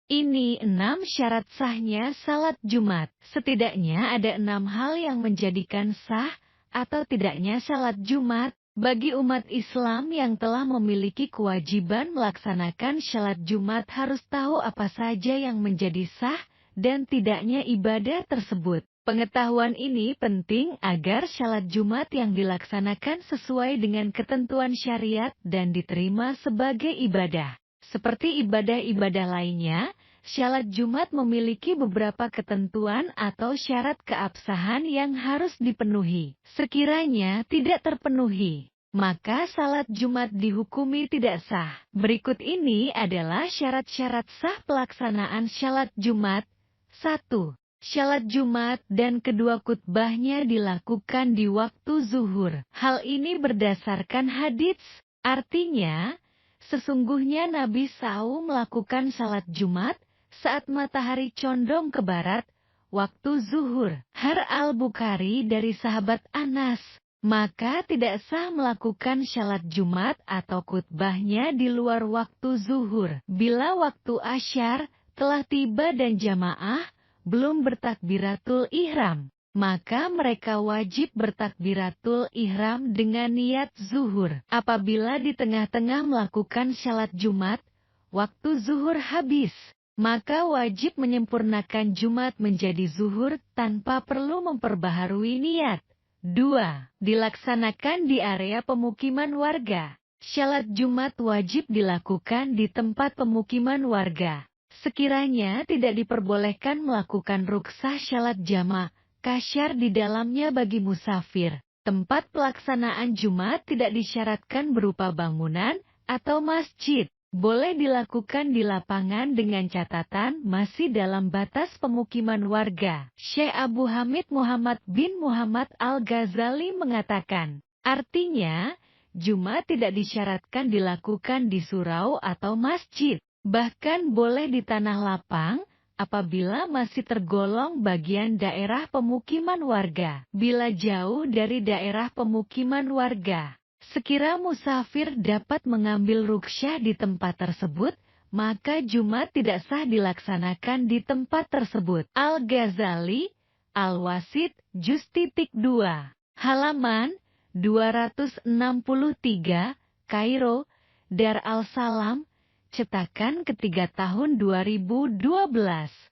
Ini 6 syarat sahnya salat Jumat. Setidaknya ada 6 hal yang menjadikan sah atau tidaknya salat Jumat bagi umat Islam yang telah memiliki kewajiban melaksanakan salat Jumat harus tahu apa saja yang menjadi sah dan tidaknya ibadah tersebut. Pengetahuan ini penting agar salat Jumat yang dilaksanakan sesuai dengan ketentuan syariat dan diterima sebagai ibadah. Seperti ibadah-ibadah lainnya, salat Jumat memiliki beberapa ketentuan atau syarat keabsahan yang harus dipenuhi. Sekiranya tidak terpenuhi, maka salat Jumat dihukumi tidak sah. Berikut ini adalah syarat-syarat sah pelaksanaan salat Jumat. 1. Salat Jumat dan kedua khutbahnya dilakukan di waktu zuhur. Hal ini berdasarkan hadits, artinya, sesungguhnya Nabi SAW melakukan salat Jumat saat matahari condong ke barat, waktu zuhur. Har Al-Bukhari dari sahabat Anas, maka tidak sah melakukan salat Jumat atau khutbahnya di luar waktu zuhur. Bila waktu asyar telah tiba dan jamaah belum bertakbiratul ihram, maka mereka wajib bertakbiratul ihram dengan niat zuhur. Apabila di tengah-tengah melakukan salat Jumat, waktu zuhur habis, maka wajib menyempurnakan Jumat menjadi zuhur tanpa perlu memperbaharui niat. 2. Dilaksanakan di area pemukiman warga. Salat Jumat wajib dilakukan di tempat pemukiman warga. Sekiranya tidak diperbolehkan melakukan ruksah salat jamaah kasyar di dalamnya bagi musafir, tempat pelaksanaan Jumat tidak disyaratkan berupa bangunan atau masjid. Boleh dilakukan di lapangan dengan catatan masih dalam batas pemukiman warga. Syekh Abu Hamid Muhammad bin Muhammad Al-Ghazali mengatakan, artinya, Jumat tidak disyaratkan dilakukan di surau atau masjid. Bahkan boleh di tanah lapang, apabila masih tergolong bagian daerah pemukiman warga. Bila jauh dari daerah pemukiman warga, sekira musafir dapat mengambil rukhsah di tempat tersebut, maka Jumat tidak sah dilaksanakan di tempat tersebut. Al-Ghazali, Al-Wasit, Juz 2, halaman 263, Kairo, Dar al-Salam, cetakan ketiga tahun 2012.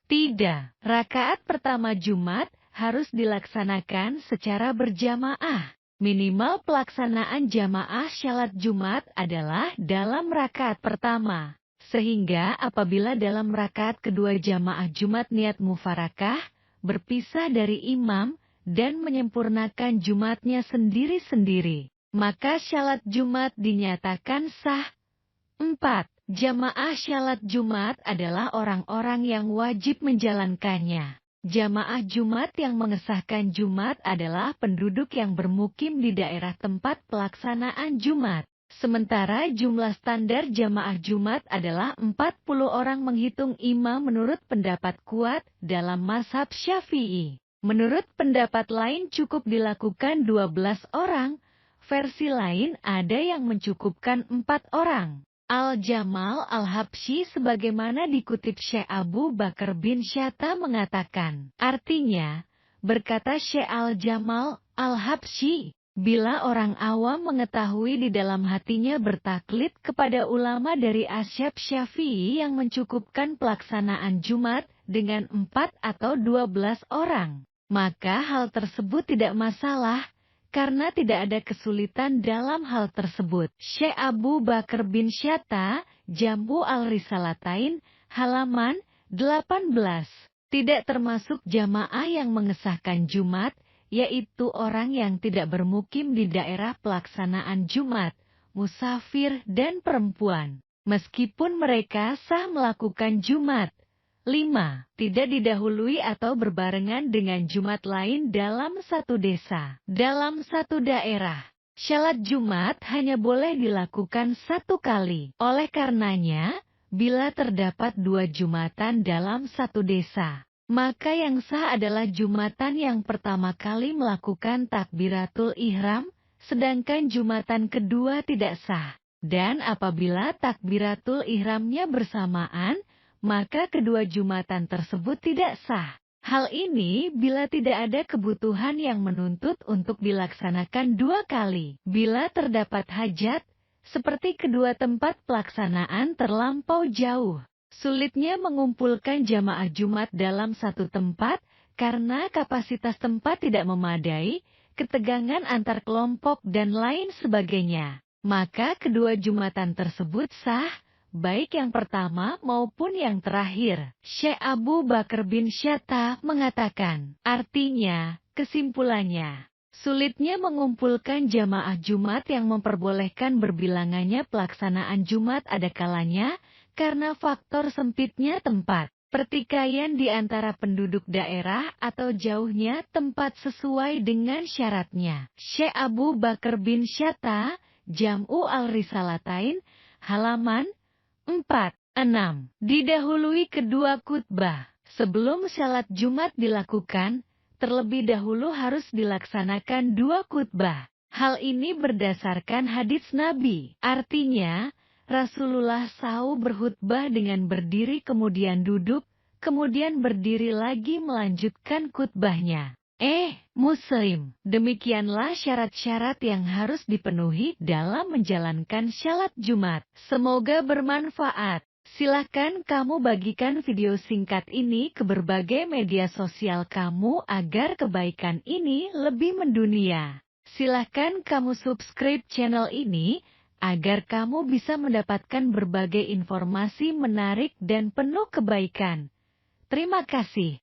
Tidak, rakaat pertama Jumat harus dilaksanakan secara berjamaah. Minimal pelaksanaan jamaah salat Jumat adalah dalam rakaat pertama. Sehingga apabila dalam rakaat kedua jamaah Jumat niat mufarakah, berpisah dari imam, dan menyempurnakan Jumatnya sendiri-sendiri, maka salat Jumat dinyatakan sah. 4. Jamaah salat Jumat adalah orang-orang yang wajib menjalankannya. Jamaah Jumat yang mengesahkan Jumat adalah penduduk yang bermukim di daerah tempat pelaksanaan Jumat. Sementara jumlah standar jamaah Jumat adalah 40 orang menghitung imam menurut pendapat kuat dalam mazhab Syafi'i. Menurut pendapat lain cukup dilakukan 12 orang. Versi lain ada yang mencukupkan 4 orang. Al-Jamal Al-Habsyi sebagaimana dikutip Syekh Abu Bakar bin Syatta mengatakan, artinya, berkata Syekh Al-Jamal Al-Habsyi, bila orang awam mengetahui di dalam hatinya bertaklid kepada ulama dari asyab Syafi'i yang mencukupkan pelaksanaan Jumat dengan 4 atau 12 orang, maka hal tersebut tidak masalah, karena tidak ada kesulitan dalam hal tersebut. Syekh Abu Bakar bin Syatta, Jambu Al-Risalatain, halaman 18. Tidak termasuk jamaah yang mengesahkan Jumat, yaitu orang yang tidak bermukim di daerah pelaksanaan Jumat, musafir dan perempuan, meskipun mereka sah melakukan Jumat. 5. Tidak didahului atau berbarengan dengan Jumat lain dalam satu desa. Dalam satu daerah, salat Jumat hanya boleh dilakukan satu kali. Oleh karenanya, bila terdapat 2 Jumatan dalam satu desa, maka yang sah adalah Jumatan yang pertama kali melakukan takbiratul ihram, sedangkan Jumatan kedua tidak sah. Dan apabila takbiratul ihramnya bersamaan, maka kedua Jumatan tersebut tidak sah. Hal ini bila tidak ada kebutuhan yang menuntut untuk dilaksanakan 2 kali. Bila terdapat hajat, seperti kedua tempat pelaksanaan terlampau jauh, sulitnya mengumpulkan jamaah Jumat dalam satu tempat, karena kapasitas tempat tidak memadai, ketegangan antar kelompok dan lain sebagainya. Maka kedua Jumatan tersebut sah, baik yang pertama maupun yang terakhir. Syekh Abu Bakar bin Syatta mengatakan, artinya, kesimpulannya, sulitnya mengumpulkan jamaah Jumat yang memperbolehkan berbilangannya pelaksanaan Jumat ada kalanya, karena faktor sempitnya tempat, pertikaian di antara penduduk daerah atau jauhnya tempat sesuai dengan syaratnya. Syekh Abu Bakar bin Syatta, Jam'u al-Risalatain, halaman 4-6. Didahului kedua khutbah. Sebelum salat Jumat dilakukan, terlebih dahulu harus dilaksanakan 2 khutbah. Hal ini berdasarkan hadis Nabi. Artinya, Rasulullah SAW berkhutbah dengan berdiri kemudian duduk, kemudian berdiri lagi melanjutkan khutbahnya. Muslim, demikianlah syarat-syarat yang harus dipenuhi dalam menjalankan salat Jumat. Semoga bermanfaat. Silahkan kamu bagikan video singkat ini ke berbagai media sosial kamu agar kebaikan ini lebih mendunia. Silahkan kamu subscribe channel ini, agar kamu bisa mendapatkan berbagai informasi menarik dan penuh kebaikan. Terima kasih.